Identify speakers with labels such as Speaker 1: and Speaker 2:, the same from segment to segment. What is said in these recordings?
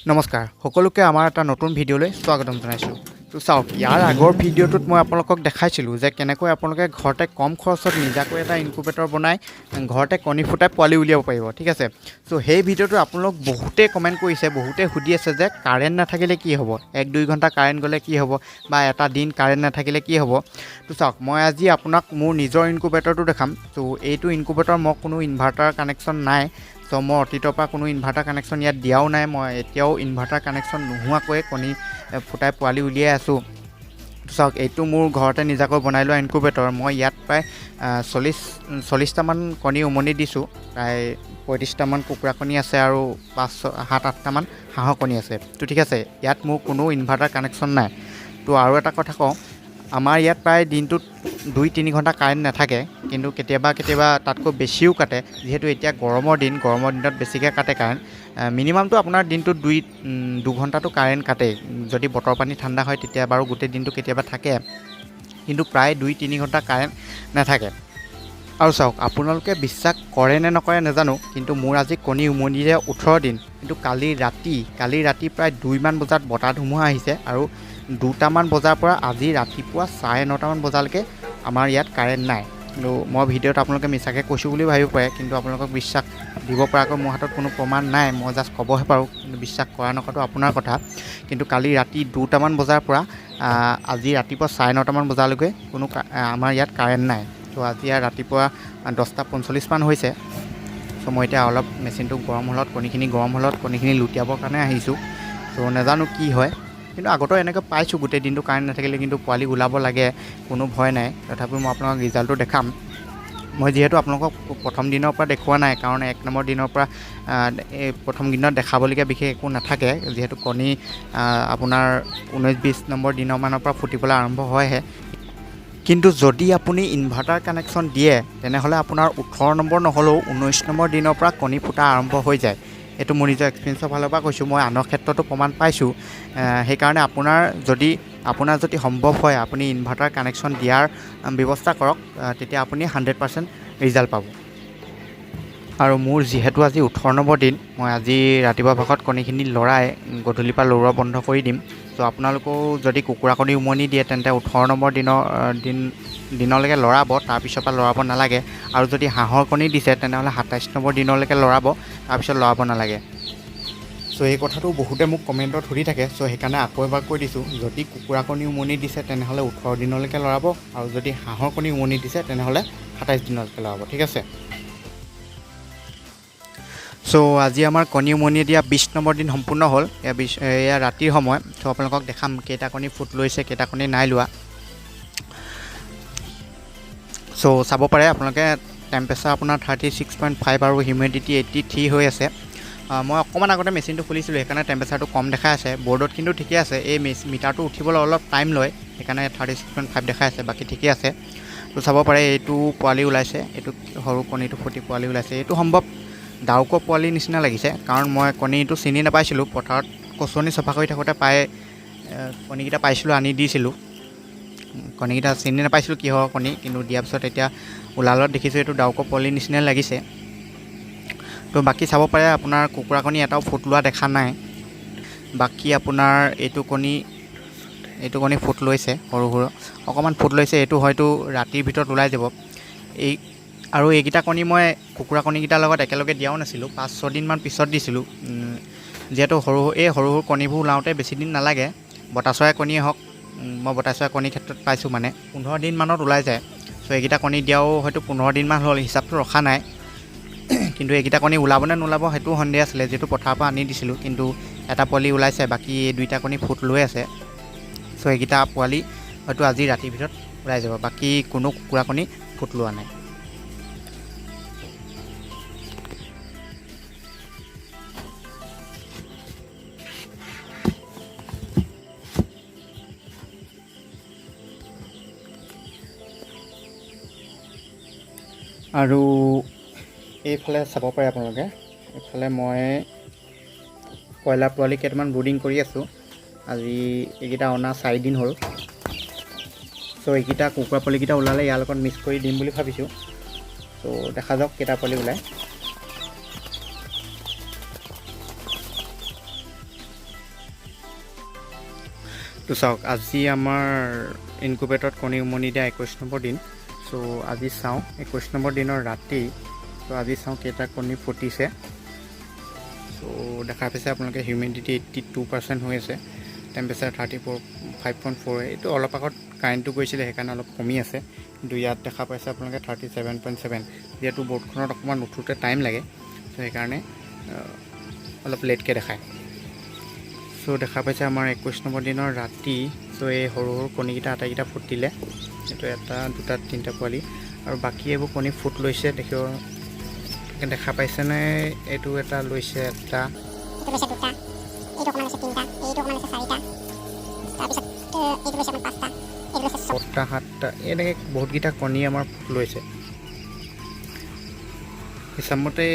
Speaker 1: নমস্কাৰ সকলোকে আমাৰ এটা নতুন ভিডিঅ'লৈ স্বাগতম জনাইছোঁ। তো চাওক, ইয়াৰ আগৰ ভিডিঅ'টোত মই আপোনালোকক দেখাইছিলোঁ যে কেনেকৈ আপোনালোকে ঘৰতে কম খৰচত নিজাকৈ এটা ইনকুবেটৰ বনাই ঘৰতে কণী ফুটাই পোৱালি উলিয়াব পাৰিব। ঠিক আছে। চ' সেই ভিডিঅ'টো আপোনালোক বহুতেই কমেণ্ট কৰিছে, বহুতেই সুধি আছে যে কাৰেণ্ট নাথাকিলে কি হ'ব, 1-2 ঘণ্টা কাৰেণ্ট গ'লে কি হ'ব, বা এটা দিন কাৰেণ্ট নাথাকিলে কি হ'ব। তো চাওক, মই আজি আপোনাক মোৰ নিজৰ ইনকুবেটৰটো দেখাম। ত' এইটো ইনকুবেটৰ মই কোনো ইনভাৰ্টাৰ কানেকশ্যন নাই। চ' মই অতীতৰ পৰা কোনো ইনভাৰ্টাৰ কানেকশ্যন ইয়াত দিয়াও নাই। মই এতিয়াও ইনভাৰ্টাৰ কানেকশ্যন নোহোৱাকৈ কণী ফুটাই পোৱালি উলিয়াই আছোঁ। চাওক, এইটো মোৰ ঘৰতে নিজাকৈ বনাই লোৱা ইনকুবেটৰ। মই ইয়াত প্ৰায় 40টামান কণী উমনি দিছোঁ। প্ৰায় 35টামান কুকুৰা কণী আছে আৰু 5-7-8টামান হাঁহৰ কণী আছে। তো ঠিক আছে, ইয়াত মোৰ কোনো ইনভাৰ্টাৰ কানেকশ্যন নাই। তো আৰু এটা কথা কওঁ, আমাৰ ইয়াত প্ৰায় দিনটোত 2-3 ঘণ্টা কাৰেণ্ট নাথাকে, কিন্তু কেতিয়াবা তাতকৈ বেছিও কাটে। যিহেতু এতিয়া গৰমৰ দিনত বেছিকৈ কাটে কাৰেণ্ট। মিনিমামটো আপোনাৰ দিনটোত 2 ঘণ্টাটো কাৰেণ্ট কাটেই। যদি বতৰ পানী ঠাণ্ডা হয় তেতিয়া বাৰু গোটেই দিনটো কেতিয়াবা থাকে, কিন্তু প্ৰায় 2-3 ঘণ্টা কাৰেণ্ট নাথাকে। আৰু চাওক, আপোনালোকে বিশ্বাস কৰে নে নকৰে নাজানো, কিন্তু মোৰ আজি কণী উমনিৰে 18 দিন। কিন্তু কালি ৰাতি প্ৰায় 2মান বজাত বতাহ ধুমুহা আহিছে, আৰু 2টামান বজাৰ পৰা আজি ৰাতিপুৱা 9:30মান বজালৈকে আমাৰ ইয়াত কাৰেণ্ট নাই। কিন্তু মই ভিডিঅ'ত আপোনালোকে মিছাকৈ কৈছোঁ বুলি ভাবিব পাৰে, কিন্তু আপোনালোকক বিশ্বাস দিব পৰাকৈ মোৰ হাতত কোনো প্ৰমাণ নাই। মই জাষ্ট ক'বহে পাৰোঁ, কিন্তু বিশ্বাস কৰা নকৰাটো আপোনাৰ কথা। কিন্তু কালি ৰাতি 2টামান বজাৰ পৰা আজি ৰাতিপুৱা 9:30মান বজালৈকে আমাৰ ইয়াত কাৰেণ্ট নাই। ত' আজি ৰাতিপুৱা 10:45মান হৈছে। চ' মই এতিয়া অলপ মেচিনটো কণীখিনি গৰম হ'লত কণীখিনি লুটিয়াবৰ কাৰণে আহিছোঁ। ত' নাজানো কি হয়, কিন্তু আগতো এনেকৈ পাইছোঁ, গোটেই দিনটো কাৰেণ্ট নাথাকিলে কিন্তু পোৱালি ওলাব লাগে, কোনো ভয় নাই। তথাপিও মই আপোনাক ৰিজাল্টটো দেখাম। মই যিহেতু আপোনালোকক প্ৰথম দিনৰ পৰা দেখুওৱা নাই, কাৰণ 1 নম্বৰ দিনৰ পৰা এই প্ৰথম দিনত দেখাবলগীয়া বিশেষ একো নাথাকে, যিহেতু কণী আপোনাৰ 19-20 নম্বৰ দিনৰমানৰ পৰা ফুটিবলৈ আৰম্ভ হয়হে। কিন্তু যদি আপুনি ইনভাৰ্টাৰ কানেকশ্যন দিয়ে, তেনেহ'লে আপোনাৰ 18 নম্বৰ নহ'লেও 19 নম্বৰ দিনৰ পৰা কণী ফুটা আৰম্ভ হৈ যায়। এইটো মোৰ নিজৰ এক্সপিৰিয়েঞ্চৰ ফালৰ পৰা কৈছোঁ, মই আনৰ ক্ষেত্ৰতো প্ৰমাণ পাইছোঁ। সেইকাৰণে আপোনাৰ যদি সম্ভৱ হয়, আপুনি ইনভাৰ্টাৰ কানেকশ্যন দিয়াৰ ব্যৱস্থা কৰক, তেতিয়া আপুনি 100% ৰিজাল্ট পাব। আৰু মোৰ যিহেতু আজি 18 নম্বৰ দিন, মই আজি ৰাতিপুৱা ভাগত কণীখিনি লৰাই গধূলিৰ পৰা লৰোৱা বন্ধ কৰি দিম। ত' আপোনালোকেও যদি কুকুৰা কণী উমনি দিয়ে, তেন্তে 18 নম্বৰ দিনলৈকে লৰাব, তাৰপিছৰ পৰা লৰাব নালাগে। আৰু যদি হাঁহৰ কণী দিছে, তেনেহ'লে 27 নম্বৰ দিনলৈকে লৰাব, তাৰপিছত লৰাব নালাগে। চ' এই কথাটো বহুতে মোক কমেণ্টত সুধি থাকে। চ' সেইকাৰণে আকৌ এবাৰ কৈ দিছোঁ, যদি কুকুৰা কণী উমনি দিছে তেনেহ'লে 18 দিনলৈকে লৰাব, আৰু যদি হাঁহৰ কণী উমনি দিছে তেনেহ'লে 27 দিনলৈকে লৰাব। ঠিক আছে। চ' আজি আমাৰ কণী উমনি দিয়া 20 নম্বৰ দিন সম্পূৰ্ণ হ'ল। এয়া ৰাতিৰ সময়। চ' আপোনালোকক দেখাম কেইটা কণী ফুট লৈছে, কেইটা কণী নাই লোৱা। চ' চাব পাৰে আপোনালোকে, টেম্পাৰেচাৰ আপোনাৰ 36.5 আৰু হিউমিডিটি 83 হৈ আছে। মই অকণমান আগতে মেচিনটো খুলিছিলোঁ, সেইকাৰণে টেম্পাৰেচাৰটো কম দেখাই আছে। বৰ্ডত কিন্তু ঠিকে আছে। এই মিটাৰটো উঠিবলৈ অলপ টাইম লয়, সেইকাৰণে 36.5 দেখাই আছে, বাকী ঠিকে আছে। তো চাব পাৰে, এইটো পোৱালি ওলাইছে, এইটো সৰু কণীটো ফুটি পোৱালি ওলাইছে। এইটো সম্ভৱ ডাউক পোৱালি নিচিনা লাগিছে, কাৰণ মই কণীটো চিনি নাপাইছিলোঁ। পথাৰত কচুৱনি চফা কৰি থাকোঁতে কণীকেইটা পাইছিলোঁ, আনি দিছিলোঁ। কণীকেইটা চিনি নাপাইছিলোঁ কিহৰ কণী, কিন্তু দিয়াৰ পিছত এতিয়া ওলালত দেখিছোঁ এইটো ডাউক পোৱালি নিচিনাই লাগিছে। তো বাকী চাব পাৰে, আপোনাৰ কুকুৰা কণী এটাও ফুট লোৱা দেখা নাই। বাকী আপোনাৰ এইটো কণী ফুট লৈছে, সৰু অকণমান ফুট লৈছে। এইটো হয়তো ৰাতিৰ ভিতৰত ওলাই যাব। আৰু এইকেইটা কণী মই কুকুৰা কণীকেইটাৰ লগত একেলগে দিয়াও নাছিলোঁ, 5-6 দিনমান পিছত দিছিলোঁ। যিহেতু সৰু সৰু কণীবোৰ ওলাওঁতে বেছি দিন নালাগে। বটাচৰাই কণীয়ে হওক, মই বটাচৰাই কণীৰ ক্ষেত্ৰত পাইছোঁ, মানে 15 দিনমানত ওলাই যায়। চ' এইকেইটা কণী দিয়াও হয়তো 15 দিনমান হ'ল, হিচাপটো ৰখা নাই। কিন্তু এইকেইটা কণী ওলাব নে নোলাব সেইটোও সন্দেহ আছিলে, যিহেতু পথাৰৰ পৰা আনি দিছিলোঁ। কিন্তু এটা পোৱালি ওলাইছে, বাকী 2টা কণী ফুট লৈ আছে। চ' এইকেইটা পোৱালি হয়তো আজি ৰাতিৰ ভিতৰত ওলাই যাব। বাকী কোনো কুকুৰা কণী ফুট লোৱা নাই। আৰু এইফালে চাব পাৰে আপোনালোকে, এইফালে মই কয়লাৰ পোৱালি কেইটামান ব্ৰুডিং কৰি আছোঁ। আজি এইকেইটা অনা 4 দিন হ'ল। চ' এইকেইটা কুকুৰা পোৱালিকেইটা ওলালে ইয়াৰ লগত মিক্স কৰি দিম বুলি ভাবিছোঁ। চ' দেখা যাওক কেইটা পোৱালি ওলায়। তো চাওক আজি আমাৰ ইনকুবেটৰত কণী উমনি দিয়া 21 নম্বৰ দিন। চ' আজি চাওঁ 21 নম্বৰ দিনৰ ৰাতি। চ' আজি চাওঁ কেইটা কণী ফুটিছে। চ' দেখা পাইছে আপোনালোকে হিউমিডিটি 82% হৈ আছে, টেম্পাৰেচাৰ 5.4। এইটো অলপ আগত কাৰেণ্টটো গৈছিলে সেইকাৰণে অলপ কমি আছে, কিন্তু ইয়াত দেখা পাইছে আপোনালোকে 37.7। যিহেতু বৰ্ডখনত অকণমান উঠোতে টাইম লাগে, চ' সেইকাৰণে অলপ লেটকৈ দেখায়। চ' দেখা পাইছে আমাৰ 21 নম্বৰ দিনৰ ৰাতি। চ' এই সৰু সৰু কণীকেইটা আটাইকেইটা ফুটিলে। এইটো এটা, দুটা, তিনিটা পোৱালি, আৰু বাকী এইবোৰ কণী ফুট লৈছে। দেখা পাইছেনে? এইটো এটা লৈছে, এটা লৈছে, দুটা, এইটো অকণমান লৈছে, তিনিটা, এইটো অকণমান লৈছে, চাৰিটা, তাৰপিছত এইটো লৈছে আমাৰ 5টা, এইটো লৈছে 6টা, 7টা। এনেকৈ বহুতকেইটা কণী আমাৰ ফুট লৈছে। হিচাপমতে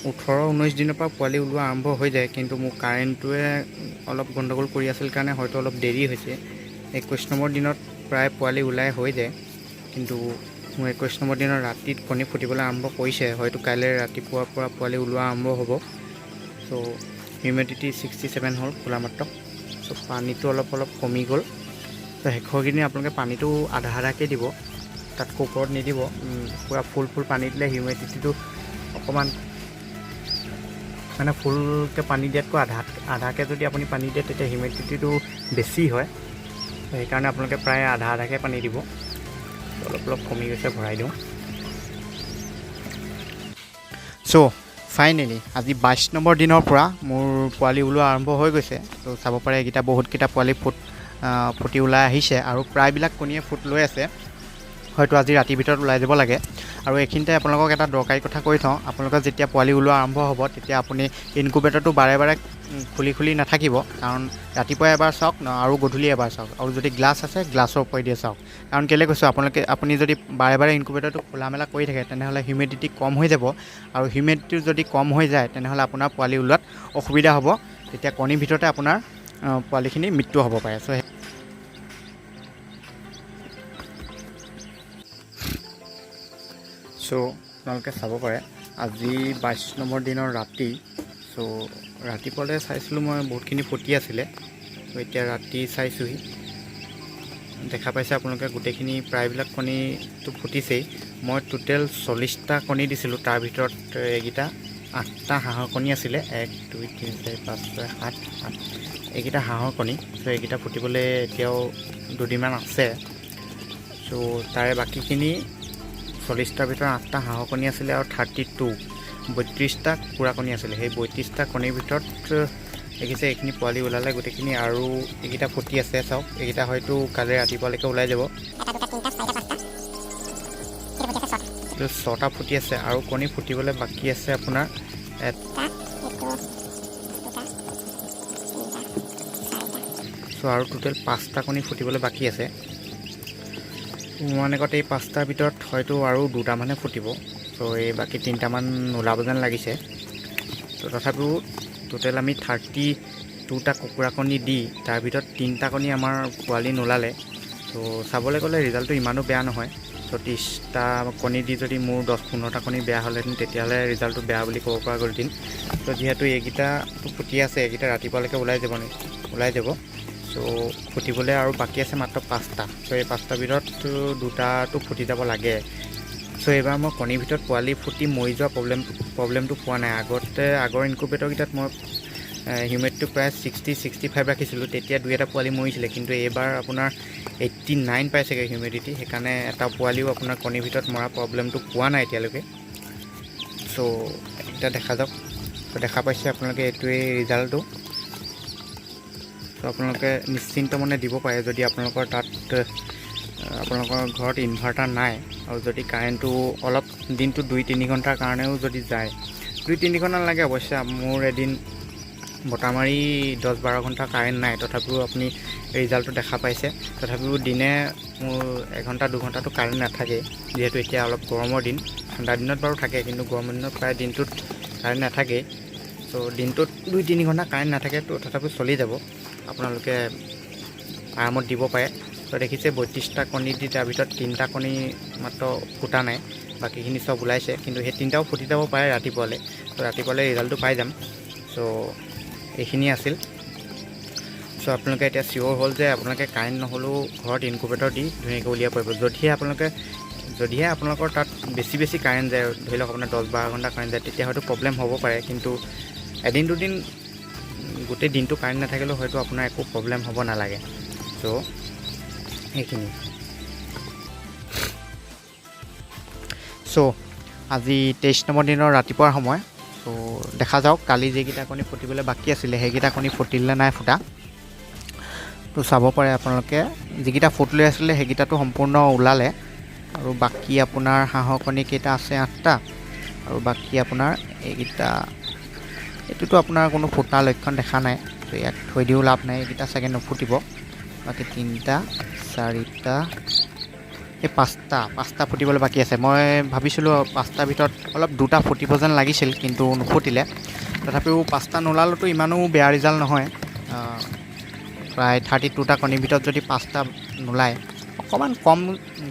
Speaker 1: 18-19 দিনৰ পৰা পোৱালি ওলোৱা আৰম্ভ হৈ যায়, কিন্তু মোৰ কাৰেণ্টটোৱে অলপ গণ্ডগোল কৰি আছিল কাৰণে হয়তো অলপ দেৰি হৈছে। 21 নম্বৰ দিনত প্ৰায় পোৱালি ওলাই হৈ যায়, কিন্তু মোৰ 21 নম্বৰ দিনৰ ৰাতিত কণী ফুটিবলৈ আৰম্ভ কৰিছে। হয়তো কাইলৈ ৰাতিপুৱাৰ পৰা পোৱালি ওলোৱা আৰম্ভ হ'ব। চ' হিউমিডিটি 67 হ'ল খোলা মাত্ৰ। চ' পানীটো অলপ কমি গ'ল। ত' শেষৰখিনি আপোনালোকে পানীটো আধা আধাকৈ দিব, তাতকৈ ওপৰত নিদিব। পূৰা ফুল পানী দিলে হিউমিডিটিটো অকণমান মানে ফুলকৈ পানী দিয়াতকৈ আধাকৈ যদি আপুনি পানী দিয়ে তেতিয়া হিউমিডিটিটো বেছি হয়। সেইকাৰণে আপোনালোকে প্ৰায় আধা আধাকৈ পানী দিব। অলপ কমি গৈছে, ভৰাই দিওঁ। চ' ফাইনেলি আজি 22 নম্বৰ দিনৰ পৰা মোৰ পোৱালি ওলোৱা আৰম্ভ হৈ গৈছে। ত' চাব পাৰে এইকেইটা বহুতকেইটা পোৱালি ফুটি ওলাই আহিছে, আৰু প্ৰায়বিলাক কণীয়ে ফুট লৈ আছে। হয়তো আজি ৰাতিৰ ভিতৰত ওলাই যাব লাগে। আৰু এইখিনিতে আপোনালোকক এটা দৰকাৰী কথা কৈ থওঁ, আপোনালোকৰ যেতিয়া পোৱালি ওলোৱা আৰম্ভ হ'ব তেতিয়া আপুনি ইনকুবেটৰটো বাৰে বাৰে খুলি নাথাকিব। কাৰণ ৰাতিপুৱা এবাৰ চাওক আৰু গধূলি এবাৰ চাওক, আৰু যদি গ্লাছ আছে গ্লাছৰ ওপৰেদিয়ে চাওক। কাৰণ কেলৈ কৈছোঁ, আপুনি যদি বাৰে বাৰে ইনকুবেটৰটো খোলা মেলা কৰি থাকে তেনেহ'লে হিউমিডিটি কম হৈ যাব, আৰু হিউমিডিটি যদি কম হৈ যায় তেনেহ'লে আপোনাৰ পোৱালি ওলোৱাত অসুবিধা হ'ব। তেতিয়া কণীৰ ভিতৰতে আপোনাৰ পোৱালিখিনি মৃত্যু হ'ব পাৰে। চ' আপোনালোকে চাব পাৰে আজি 22 নম্বৰ দিনৰ ৰাতি। চ' ৰাতিপুৱালৈ চাইছিলোঁ মই বহুতখিনি ফুটি আছিলে। ত' এতিয়া ৰাতি চাইছোঁহি, দেখা পাইছে আপোনালোকে গোটেইখিনি প্ৰায়বিলাক কণীটো ফুটিছেই। মই টোটেল 40টা কণী দিছিলোঁ, তাৰ ভিতৰত এইকেইটা 8টা হাঁহৰ কণী আছিলে। 1, 2, 3, 4, 5, 6, 7, 8 এইকেইটা হাঁহৰ কণী। চ' এইকেইটা ফুটিবলৈ এতিয়াও দুদিনমান আছে। চ' তাৰে বাকীখিনি 40টাৰ ভিতৰত 8টা হাঁহৰ কণী আছিলে, আৰু 32টা কুকুৰা কণী আছিলে। সেই 32টা কণীৰ ভিতৰত দেখিছে এইখিনি পোৱালি ওলালে গোটেইখিনি, আৰু এইকেইটা ফুটি আছে। চাওক এইকেইটা হয়তো কালি ৰাতিপুৱালৈকে ওলাই যাব। 6টা ফুটি আছে, আৰু কণী ফুটিবলৈ বাকী আছে আপোনাৰ 1, 2, 3, 4, 5। চ' আৰু টোটেল 5টা কণী ফুটিবলৈ বাকী আছে। মানে এই 5টাৰ ভিতৰত হয়তো আৰু 2টামানহে ফুটিব। চ' এই বাকী 3টামান ওলাব যেন লাগিছে। ত' তথাপিও টোটেল আমি 32টা কুকুৰা কণী দি তাৰ ভিতৰত 3টা কণী আমাৰ পোৱালি নোলালে। ত' চাবলৈ গ'লে ৰিজাল্টটো ইমানো বেয়া নহয়। 30টা কণী দি যদি মোৰ 10-15টা কণী বেয়া হ'লেহেঁতেন তেতিয়াহ'লে ৰিজাল্টটো বেয়া বুলি ক'ব পৰা গ'লহেঁতেন। ত' যিহেতু এইকেইটাটো ফুটি আছে, এইকেইটা ৰাতিপুৱালৈকে ওলাই যাব। চ' ফুটিবলৈ আৰু বাকী আছে মাত্ৰ 5টা। চ' এই 5টাৰ ভিতৰত 2টাটো ফুটি যাব লাগে। চ' এইবাৰ মই কণীৰ ভিতৰত পোৱালি ফুটি মৰি যোৱা প্ৰব্লেমটো পোৱা নাই। আগৰ ইনকুবেটৰকেইটাত মই হিউমিডিটি প্ৰায় 60-65 ৰাখিছিলোঁ, তেতিয়া 2-এটা পোৱালি মৰিছিলে। কিন্তু এইবাৰ আপোনাৰ 89 পাইছেগৈ হিউমিডিটি, সেইকাৰণে এটা পোৱালিও আপোনাৰ কণীৰ ভিতৰত মৰা প্ৰব্লেমটো পোৱা নাই এতিয়ালৈকে। চ' এতিয়া দেখা যাওক। ত' দেখা পাইছে আপোনালোকে এইটোৱেই ৰিজাল্টটো। ত' আপোনালোকে নিশ্চিন্ত মনে দিব পাৰে যদি আপোনালোকৰ ঘৰত ইনভাৰ্টাৰ নাই, আৰু যদি কাৰেণ্টটো অলপ দিনটো 2-3 ঘণ্টাৰ কাৰণেও যদি যায়, 2-3 ঘণ্টা নালাগে অৱশ্যে। মোৰ এদিন বতাহ মাৰি 10-12 ঘণ্টা কাৰেণ্ট নাই, তথাপিও আপুনি ৰিজাল্টটো দেখা পাইছে। তথাপিও দিনে মোৰ 1-2 ঘণ্টাটো কাৰেণ্ট নাথাকে, যিহেতু এতিয়া অলপ গৰমৰ দিন। ঠাণ্ডা দিনত বাৰু থাকে, কিন্তু গৰমৰ দিনত প্ৰায় দিনটোত কাৰেণ্ট নাথাকেই। চ' দিনটোত 2-3 ঘণ্টা কাৰেণ্ট নাথাকে, তো তথাপিও চলি যাব, আপোনালোকে আৰামত দিব পাৰে। তো দেখিছে 32টা কণী দি তাৰ ভিতৰত 3টা কণী মাত্ৰ ফুটা নাই, বাকীখিনি চব ওলাইছে। কিন্তু সেই 3টাও ফুটি যাব পাৰে ৰাতিপুৱালৈ। তো ৰাতিপুৱালৈ ৰিজাল্টটো পাই যাম। চ' এইখিনি আছিল। চ' চ' আপোনালোকে এতিয়া চিয়'ৰ হ'ল যে আপোনালোকে কাৰেণ্ট নহ'লেও ঘৰত ইনকুবেটৰ দি ধুনীয়াকৈ উলিয়াব পাৰিব। যদিহে আপোনালোকৰ তাত বেছি কাৰেণ্ট যায়, ধৰি লওক আপোনাৰ 10-12 ঘণ্টা কাৰেণ্ট যায়, তেতিয়া হয়তো প্ৰব্লেম হ'ব পাৰে। কিন্তু এদিন দুদিন গোটেই দিনটো কাৰেণ্ট নাথাকিলেও হয়তো আপোনাৰ একো প্ৰব্লেম হ'ব নালাগে। চ' সেইখিনি। চ' আজি 23 নম্বৰ দিনৰ ৰাতিপুৱাৰ সময়। ত' দেখা যাওক কালি যিকেইটা কণী ফুটিবলৈ বাকী আছিলে সেইকেইটা কণী ফুটিলে নাই ফুটা। তো চাব পাৰে আপোনালোকে যিকেইটা ফুট লৈ আছিলে সেইকেইটাতো সম্পূৰ্ণ ওলালে, আৰু বাকী আপোনাৰ হাঁহৰ কণী কেইটা আছে 8টা, আৰু বাকী আপোনাৰ এইটোতো আপোনাৰ কোনো ফুটা লক্ষণ দেখা নাই। তো ইয়াক থৈ দিও লাভ নাই, এইকেইটা চাগে নুফুটিব। বাকী 3টা 4টা এই 5টা ফুটিবলৈ বাকী আছে। মই ভাবিছিলোঁ 5টাৰ ভিতৰত অলপ 2টা ফুটিব যেন লাগিছিল, কিন্তু নুফুটিলে। তথাপিও 5টা নোলালেতো ইমানো বেয়া ৰিজাল্ট নহয়। প্ৰায় 32টা কণীৰ ভিতৰত যদি 5টা নোলায়, অকণমান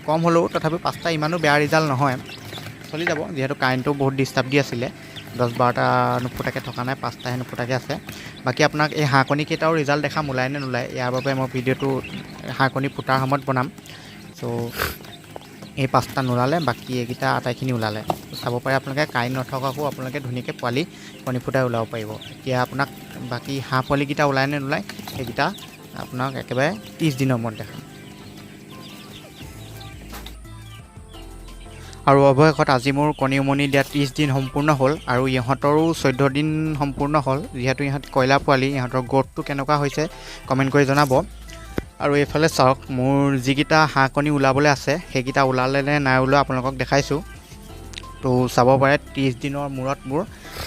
Speaker 1: কম হ'লেও তথাপিও 5টা ইমানো বেয়া ৰিজাল্ট নহয়, চলি যাব। যিহেতু কাৰেণ্টটো বহুত ডিষ্টাৰ্ব দি আছিলে, 10-12টা নুফুটাকৈ থকা নাই, 5টাহে নুফুটাকৈ আছে। বাকী আপোনাক এই হাঁহ কণী কেইটাও ৰিজাল্ট দেখাম ওলাই নে নোলায়। ইয়াৰ বাবে মই ভিডিঅ'টো হাঁহ কণী ফুটাৰ সময়ত বনাম। চ' এই 5টা নোলালে, বাকী এইকেইটা আটাইখিনি ওলালে। চাব পাৰে আপোনালোকে কাৰেণ্ট নথকাকো আপোনালোকে ধুনীয়াকৈ কণী ফুটাই ওলাব পাৰিব। এতিয়া আপোনাক বাকী হাঁহ পোৱালিকেইটা ওলাই নে নোলায় সেইকেইটা আপোনাক একেবাৰে 30 দিনৰ মূৰত দেখাম। আৰু অৱশেষত আজি মোৰ কণী উমনি দিয়া 30 দিন সম্পূৰ্ণ হ'ল, আৰু ইহঁতৰো 14 দিন সম্পূৰ্ণ হ'ল। যিহেতু ইহঁত কয়লা পোৱালি, ইহঁতৰ গ্ৰ'থটো কেনেকুৱা হৈছে কমেণ্ট কৰি জনাব। আৰু এইফালে চাওক, মোৰ যিকেইটা হাঁহ কণী ওলাবলৈ আছে সেইকেইটা ওলালে নে নাই ওলোৱা আপোনালোকক দেখাইছোঁ। তো চাব পাৰে 30 দিনৰ মূৰত মোৰ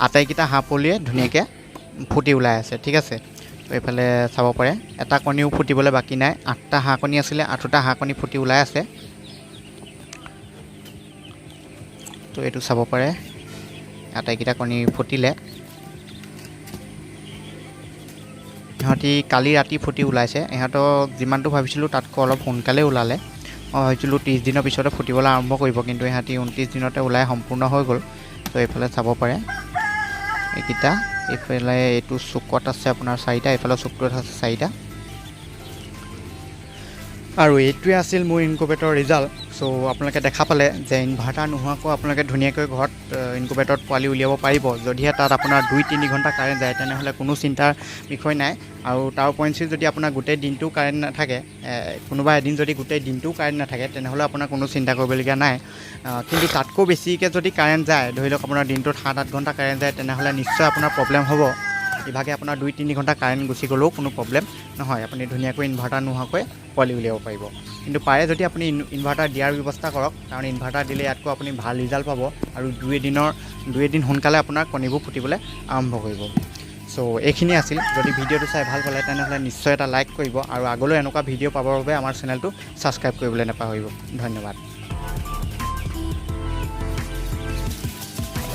Speaker 1: আটাইকেইটা হাঁহ পোৱালিয়ে ধুনীয়াকৈ ফুটি ওলাই আছে, ঠিক আছে। তো এইফালে চাব পাৰে এটা কণীও ফুটিবলৈ বাকী নাই। 8টা হাঁহ কণী আছিলে, 8টা হাঁহ কণী ফুটি ওলাই আছে। তো এইটো চাব পাৰে আটাইকেইটা কণী ফুটিলে। ইহঁতি কালি ৰাতি ফুটি ওলাইছে। ইহঁতক যিমানটো ভাবিছিলোঁ তাতকৈ অলপ সোনকালে ওলালে। মই ভাবিছিলোঁ 30 দিনৰ পিছতে ফুটিবলৈ আৰম্ভ কৰিব, কিন্তু ইহঁতি 29 দিনতে ওলাই সম্পূৰ্ণ হৈ গ'ল। তো এইফালে চাব পাৰে এইকেইটা, এইফালে এইটো চুকত আছে আপোনাৰ 4টা, এইফালে চুকটোত আছে 4টা। আৰু এইটোৱে আছিল মোৰ ইনকুবেটৰ ৰিজাল্ট। চ' আপোনালোকে দেখা পালে যে ইনভাৰ্টাৰ নোহোৱাকৈ আপোনালোকে ধুনীয়াকৈ ঘৰত ইনকুবেটৰত পোৱালি উলিয়াব পাৰিব। যদিহে তাত আপোনাৰ 2-3 ঘণ্টা কাৰেণ্ট যায় তেনেহ'লে কোনো চিন্তাৰ বিষয় নাই। আৰু তাৰ উপৰিঞ্চি যদি আপোনাৰ গোটেই দিনটো কাৰেণ্ট নাথাকে, কোনোবা এদিন যদি গোটেই দিনটোও কাৰেণ্ট নাথাকে, তেনেহ'লে আপোনাৰ কোনো চিন্তা কৰিবলগীয়া নাই। কিন্তু তাতকৈ বেছিকৈ যদি কাৰেণ্ট যায়, ধৰি লওক আপোনাৰ দিনটোত 7-8 ঘণ্টা কাৰেণ্ট যায়, তেনেহ'লে নিশ্চয় আপোনাৰ প্ৰব্লেম হ'ব। ইভাগে আপোনাৰ 2-3 ঘণ্টা কাৰেণ্ট গুচি গ'লেও কোনো প্ৰব্লেম নহয়, আপুনি ধুনীয়াকৈ ইনভাৰ্টাৰ নোহোৱাকৈ পোৱালি উলিয়াব পাৰিব। কিন্তু পাৰে যদি আপুনি ইনভাৰ্টাৰ দিয়াৰ ব্যৱস্থা কৰক, কাৰণ ইনভাৰ্টাৰ দিলে ইয়াতকৈ আপুনি ভাল ৰিজাল্ট পাব, আৰু 2-এদিন সোনকালে আপোনাৰ কণীবোৰ ফুটিবলৈ আৰম্ভ কৰিব। চ' এইখিনি আছিল। যদি ভিডিঅ'টো চাই ভাল পালে তেনেহ'লে নিশ্চয় এটা লাইক কৰিব, আৰু আগলৈ এনেকুৱা ভিডিঅ' পাবৰ বাবে আমাৰ চেনেলটো ছাবস্ক্ৰাইব কৰিবলৈ নাপাহৰিব। ধন্যবাদ।